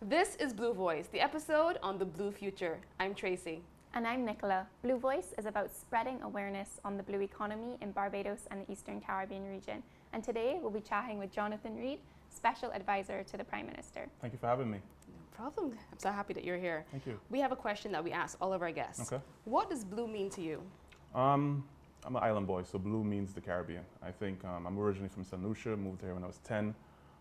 This is Blue Voice, the episode on the blue future. I'm Tracy. And I'm Nicola. Blue Voice is about spreading awareness on the blue economy in Barbados and the Eastern Caribbean region. And today we'll be chatting with Jonathan Reid, Special Advisor to the Prime Minister. Thank you for having me. No problem. I'm so happy that you're here. Thank you. We have a question that we ask all of our guests. Okay. What does blue mean to you? I'm an island boy, so blue means the Caribbean. I think I'm originally from St. Lucia, moved here when I was 10.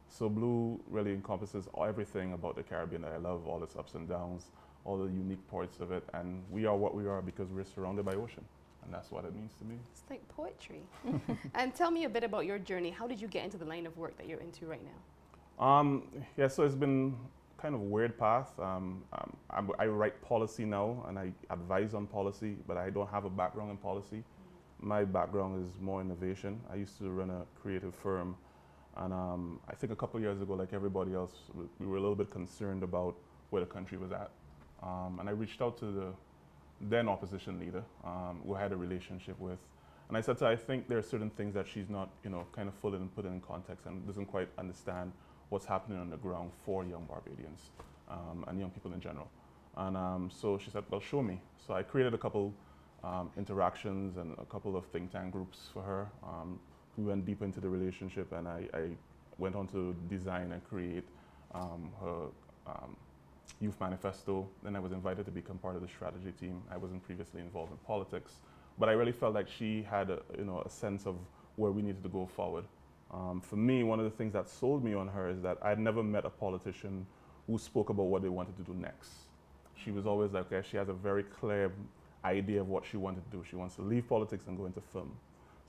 So blue really encompasses everything about the Caribbean that I love, all its ups and downs, all the unique parts of it. And we are what we are because we're surrounded by ocean. And that's what it means to me. It's like poetry. And tell me a bit about your journey. How did you get into the line of work that you're into right now? Yeah, so it's been kind of a weird path. I write policy now and I advise on policy, but I don't have a background in policy. My background is more innovation. I used to run a creative firm, and I think a couple of years ago, like everybody else, we were a little bit concerned about where the country was at. And I reached out to the then opposition leader, who I had a relationship with. And I said to her, I think there are certain things that she's not, kind of fully put in context and doesn't quite understand what's happening on the ground for young Barbadians and young people in general. And so she said, well, show me. So I created a couple interactions and a couple of think tank groups for her. We went deep into the relationship, and I went on to design and create her youth manifesto. Then I was invited to become part of the strategy team. I wasn't previously involved in politics, but I really felt like she had a sense of where we needed to go forward. For me, one of the things that sold me on her is that I'd never met a politician who spoke about what they wanted to do next. She was always like, okay, she has a very clear idea of what she wanted to do. She wants to leave politics and go into film.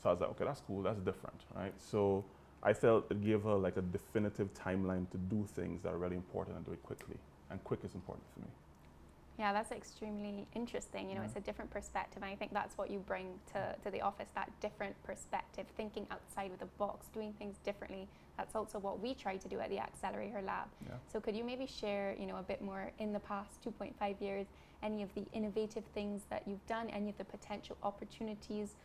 So I was like, okay, that's cool, that's different, right? So I felt it gave her like a definitive timeline to do things that are really important and do it quickly. And quick is important for me. Yeah, that's extremely interesting. It's a different perspective, and I think that's what you bring to the office, that different perspective, thinking outside of the box, doing things differently. That's also what we try to do at the Accelerator Lab. Yeah. So could you maybe share, a bit more in the past 2.5 years, any of the innovative things that you've done, any of the potential opportunities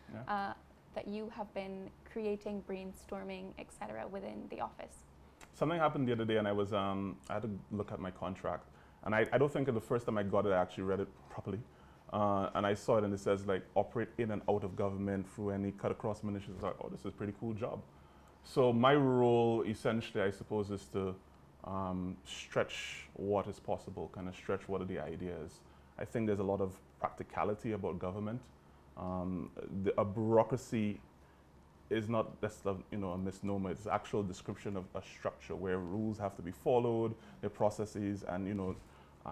that you have been creating, brainstorming, etc., within the office? Something happened the other day, and I had to look at my contract. And I don't think the first time I got it, I actually read it properly. And I saw it, and it says, like, operate in and out of government through any cut-across ministries. I was like, oh, this is a pretty cool job. So my role, essentially, I suppose, is to stretch what is possible, kind of stretch what are the ideas. I think there's a lot of practicality about government. A bureaucracy is not just a misnomer. It's actual description of a structure where rules have to be followed, their processes, and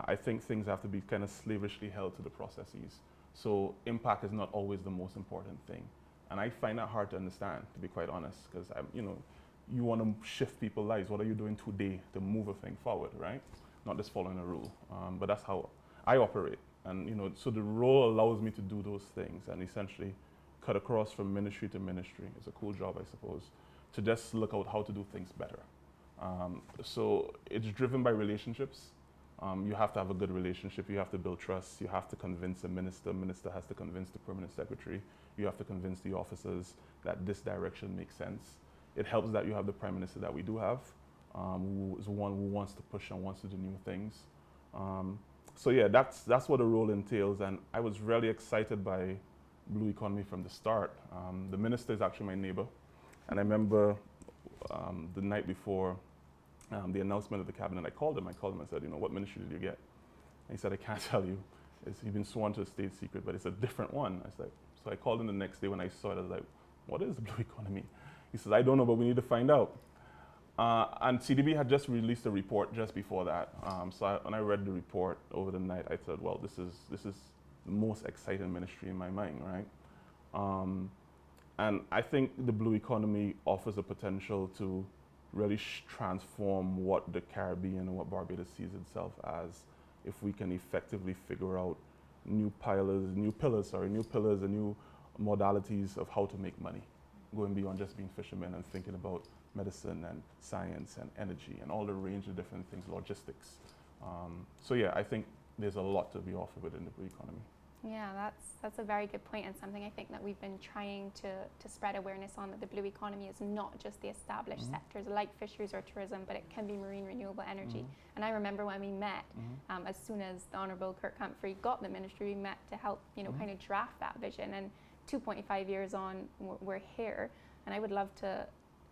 I think things have to be kind of slavishly held to the processes. So impact is not always the most important thing, and I find that hard to understand, to be quite honest, because you want to shift people's lives. What are you doing today to move a thing forward, right? Not just following a rule. But that's how I operate, and so the role allows me to do those things and essentially cut across from ministry to ministry. It's a cool job, I suppose, to just look out how to do things better. So it's driven by relationships. You have to have a good relationship. You have to build trust. You have to convince a minister. Minister has to convince the permanent secretary. You have to convince the officers that this direction makes sense. It helps that you have the prime minister that we do have, who is one who wants to push and wants to do new things. So yeah, that's what the role entails. And I was really excited by blue economy from the start. The minister is actually my neighbor. And I remember the night before the announcement of the cabinet, I called him and said, what ministry did you get? And he said, I can't tell you. He's been sworn to a state secret, but it's a different one. I was like, so I called him the next day when I saw it. I was like, what is the blue economy? He says, I don't know, but we need to find out. And CDB had just released a report just before that. When I read the report over the night, I thought, well, this is the most exciting ministry in my mind, right? And I think the blue economy offers a potential to really transform what the Caribbean and what Barbados sees itself as, if we can effectively figure out new pillars and new modalities of how to make money, going beyond just being fishermen and thinking about medicine and science and energy and all the range of different things, logistics. So yeah, I think there's a lot to be offered within the blue economy. Yeah, that's a very good point, and something I think that we've been trying to spread awareness on, that the blue economy is not just the established sectors like fisheries or tourism, but it can be marine renewable energy. And I remember when we met, as soon as the Honourable Kirk Humphrey got the ministry, we met to help, kind of draft that vision. And 2.5 years on, we're here, and I would love to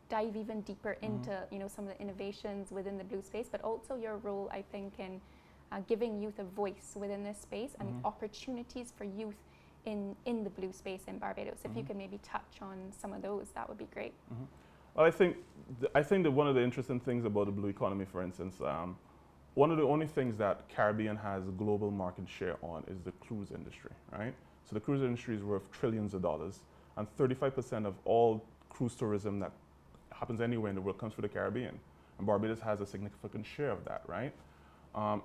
dive even deeper into, some of the innovations within the blue space, but also your role, I think, in giving youth a voice within this space and the opportunities for youth in the blue space in Barbados. If you could maybe touch on some of those, that would be great. Well, I think that one of the interesting things about the blue economy, for instance, one of the only things that Caribbean has global market share on is the cruise industry, right? So the cruise industry is worth trillions of dollars, and 35% of all cruise tourism that happens anywhere in the world comes from the Caribbean. And Barbados has a significant share of that, right?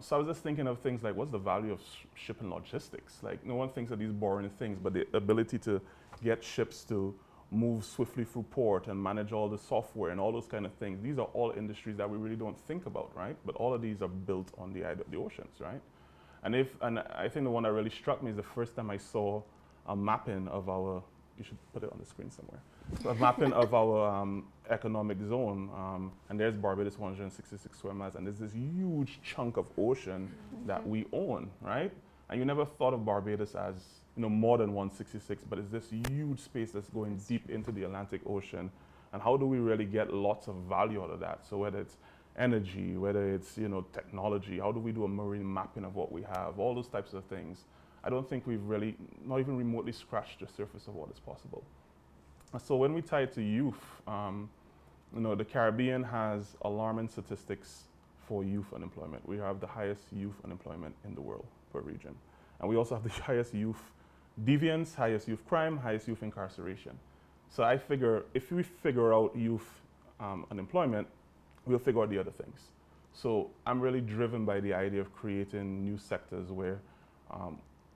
So I was just thinking of things like, what's the value of shipping logistics? Like, no one thinks of these boring things, but the ability to get ships to move swiftly through port and manage all the software and all those kind of things. These are all industries that we really don't think about, right? But all of these are built on the oceans, right? And I think the one that really struck me is the first time I saw a mapping of our, you should put it on the screen somewhere, a mapping of our economic zone. And there's Barbados, 166 square miles, and there's this huge chunk of ocean that we own, right? And you never thought of Barbados as, more than 166, but it's this huge space that's going deep into the Atlantic Ocean. And how do we really get lots of value out of that? So whether it's energy, whether it's, technology, how do we do a marine mapping of what we have, all those types of things. I don't think we've really, not even remotely scratched the surface of what is possible. So when we tie it to youth, the Caribbean has alarming statistics for youth unemployment. We have the highest youth unemployment in the world per region. And we also have the highest youth deviance, highest youth crime, highest youth incarceration. So I figure if we figure out youth unemployment, we'll figure out the other things. So I'm really driven by the idea of creating new sectors where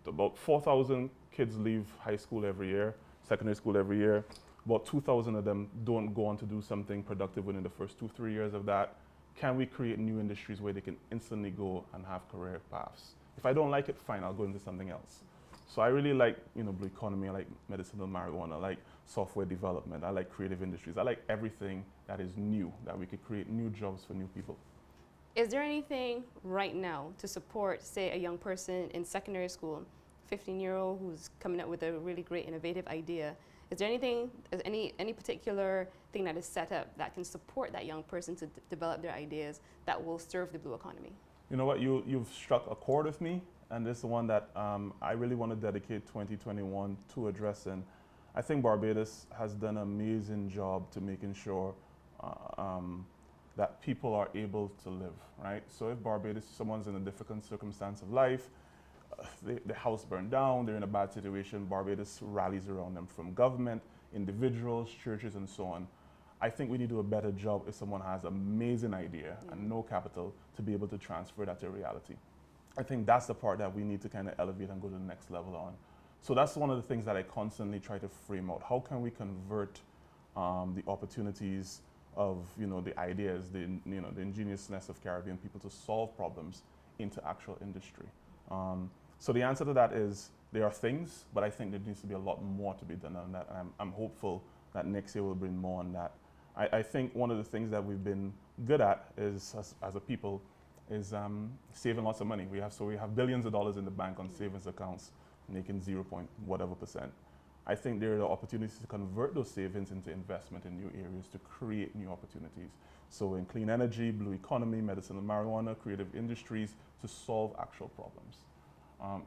about 4,000 kids leave high school every year, secondary school every year. About 2,000 of them don't go on to do something productive within the first 2-3 years of that. Can we create new industries where they can instantly go and have career paths? If I don't like it, fine, I'll go into something else. So I really like, blue economy. I like medicinal marijuana. I like software development. I like creative industries. I like everything that is new, that we could create new jobs for new people. Is there anything right now to support, say, a young person in secondary school, 15-year-old who's coming up with a really great innovative idea? Is there anything, any particular thing that is set up that can support that young person to develop their ideas that will serve the blue economy? You know what, you've struck a chord with me, and this is one that I really want to dedicate 2021 to addressing. I think Barbados has done an amazing job to making sure that people are able to live, right? So if Barbados, someone's in a difficult circumstance of life, the house burned down, they're in a bad situation, Barbados rallies around them, from government, individuals, churches, and so on. I think we need to do a better job if someone has an amazing idea and no capital to be able to transfer that to reality. I think that's the part that we need to kind of elevate and go to the next level on. So that's one of the things that I constantly try to frame out. How can we convert the opportunities of, the ideas, the ingeniousness of Caribbean people to solve problems into actual industry? So the answer to that is there are things, but I think there needs to be a lot more to be done on that. And I'm hopeful that next year will bring more on that. I think one of the things that we've been good at is, as a people, is saving lots of money. We have billions of dollars in the bank on savings accounts, making 0.whatever%. I think there are opportunities to convert those savings into investment in new areas to create new opportunities. So in clean energy, blue economy, medicinal marijuana, creative industries, to solve actual problems.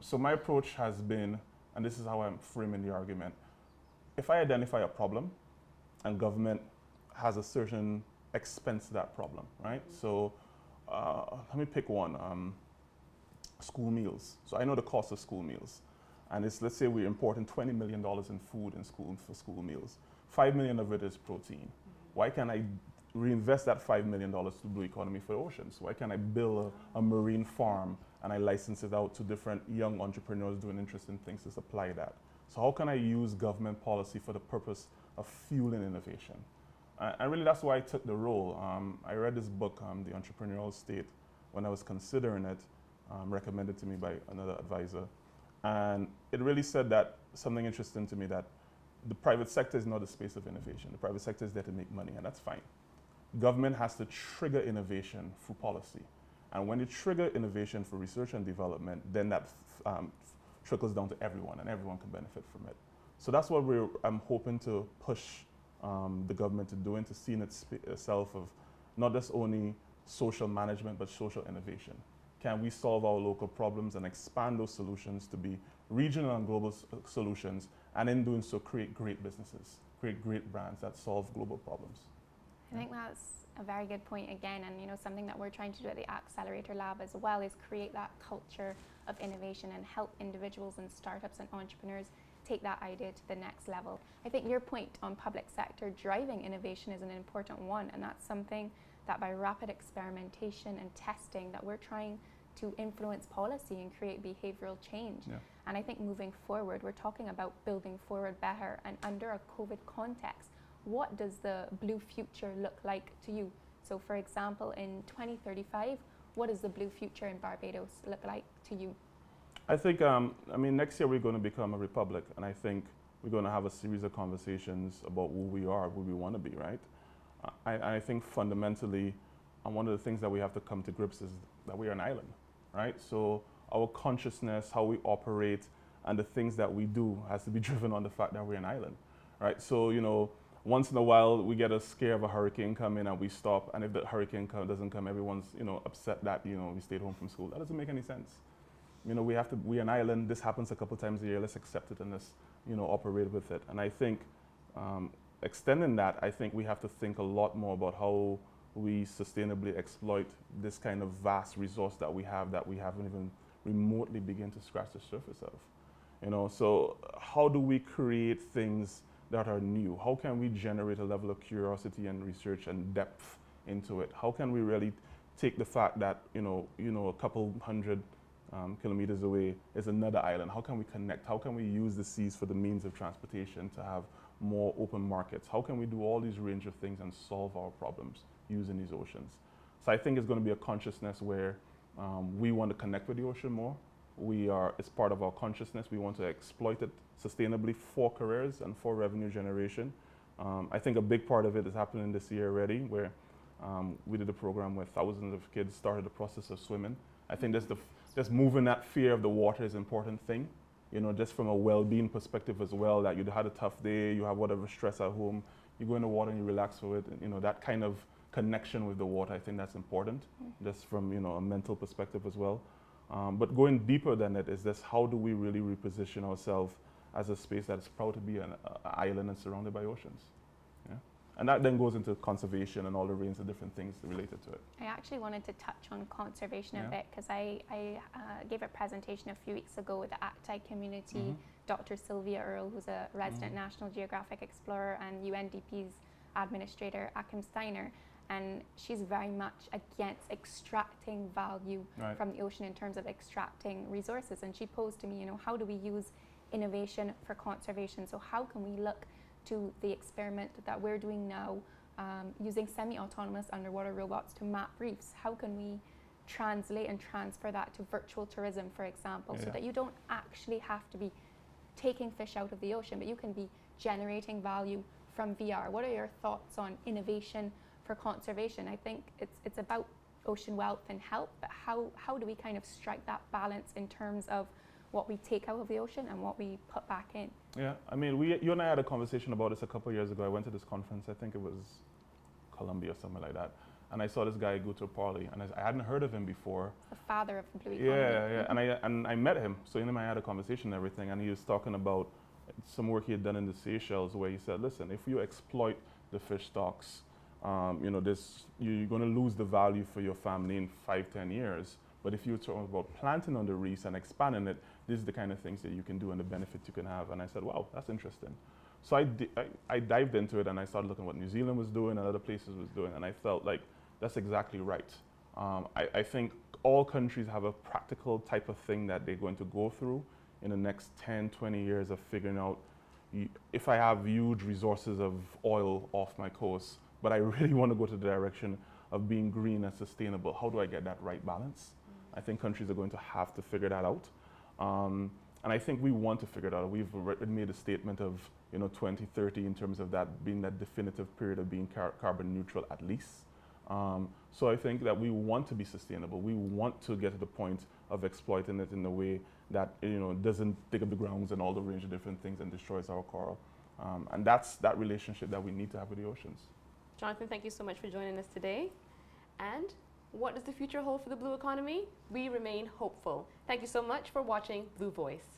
So my approach has been, and this is how I'm framing the argument, if I identify a problem and government has a certain expense to that problem, right? So let me pick one, school meals. So I know the cost of school meals. And let's say we're importing $20 million in food for school meals. $5 million of it is protein. Why can't I reinvest that $5 million to blue economy for oceans? Why can't I build a marine farm and I license it out to different young entrepreneurs doing interesting things to supply that? So how can I use government policy for the purpose of fueling innovation? And really that's why I took the role. I read this book, The Entrepreneurial State, when I was considering it, recommended to me by another advisor. And it really said that something interesting to me, that the private sector is not a space of innovation. The private sector is there to make money, and that's fine. Government has to trigger innovation through policy. And when you trigger innovation for research and development, then that trickles down to everyone, and everyone can benefit from it. So that's what I'm hoping to push the government to do, into seeing itself of not just only social management, but social innovation. Can we solve our local problems and expand those solutions to be regional and global solutions, and in doing so create great businesses, create great brands that solve global problems? I think that's a very good point again, and something that we're trying to do at the Accelerator Lab as well is create that culture of innovation and help individuals and startups and entrepreneurs take that idea to the next level. I think your point on public sector driving innovation is an important one, and that's something that by rapid experimentation and testing that we're trying to influence policy and create behavioral change. Yeah. And I think moving forward, we're talking about building forward better, and under a COVID context, what does the blue future look like to you? So for example, in 2035, what does the blue future in Barbados look like to you? I think, next year we're going to become a republic, and I think we're going to have a series of conversations about who we are, who we want to be, right? I think fundamentally, one of the things that we have to come to grips is that we are an island, right? So our consciousness, how we operate, and the things that we do has to be driven on the fact that we're an island, right? So, once in a while we get a scare of a hurricane coming and we stop, and if the hurricane doesn't come, everyone's, upset that, we stayed home from school. That doesn't make any sense. We're an island. This happens a couple times a year. Let's accept it and let's, operate with it. And I think, extending that, I think we have to think a lot more about how we sustainably exploit this kind of vast resource that we haven't even remotely begin to scratch the surface of. So how do we create things that are new? How can we generate a level of curiosity and research and depth into it? How can we really take the fact that a couple hundred kilometers away is another island? How can we connect? How can we use the seas for the means of transportation to have more open markets? How can we do all these range of things and solve our problems using these oceans? So I think it's going to be a consciousness where we want to connect with the ocean more. It's part of our consciousness. We want to exploit it sustainably for careers and for revenue generation. I think a big part of it is happening this year already, where we did a program where thousands of kids started the process of swimming. I think just moving that fear of the water is an important thing, just from a well-being perspective as well, that you had a tough day, you have whatever stress at home, you go in the water and you relax with it. That kind of connection with the water, I think that's important, just from a mental perspective as well. But going deeper than it is just how do we really reposition ourselves as a space that is proud to be an island and surrounded by oceans. Yeah? And that then goes into conservation and all the range of different things related to it. I actually wanted to touch on conservation a Yeah. bit, because I gave a presentation a few weeks ago with the ACTI community, Dr. Sylvia Earle, who's a resident National Geographic explorer, and UNDP's administrator, Achim Steiner. And she's very much against extracting value from the ocean in terms of extracting resources. And she posed to me, how do we use innovation for conservation? So how can we look to the experiment that we're doing now, using semi-autonomous underwater robots to map reefs? How can we translate and transfer that to virtual tourism, for example, so that you don't actually have to be taking fish out of the ocean, but you can be generating value from VR? What are your thoughts on innovation for conservation? I think it's about ocean wealth and health, but how do we kind of strike that balance in terms of what we take out of the ocean and what we put back in? Yeah, you and I had a conversation about this a couple of years ago. I went to this conference, I think it was Colombia or something like that, and I saw this guy, Guto Parley, and I hadn't heard of him before. The father of the blue economy. Yeah, and I met him, so him and I had a conversation and everything, and he was talking about some work he had done in the Seychelles, where he said, listen, if you exploit the fish stocks, you're going to lose the value for your family in 5-10 years. But if you're talking about planting on the reefs and expanding it, this is the kind of things that you can do and the benefits you can have. And I said, wow, that's interesting. So I dived into it and I started looking at what New Zealand was doing and other places was doing, and I felt like that's exactly right. I think all countries have a practical type of thing that they're going to go through in the next 10, 20 years of figuring out, if I have huge resources of oil off my coast, but I really want to go to the direction of being green and sustainable, how do I get that right balance? I think countries are going to have to figure that out. And I think we want to figure it out. We've already made a statement of 2030 in terms of that being that definitive period of being carbon neutral at least. So I think that we want to be sustainable. We want to get to the point of exploiting it in a way that doesn't dig up the grounds and all the range of different things and destroys our coral. And that's that relationship that we need to have with the oceans. Jonathan, thank you so much for joining us today. And what does the future hold for the blue economy? We remain hopeful. Thank you so much for watching Blue Voice.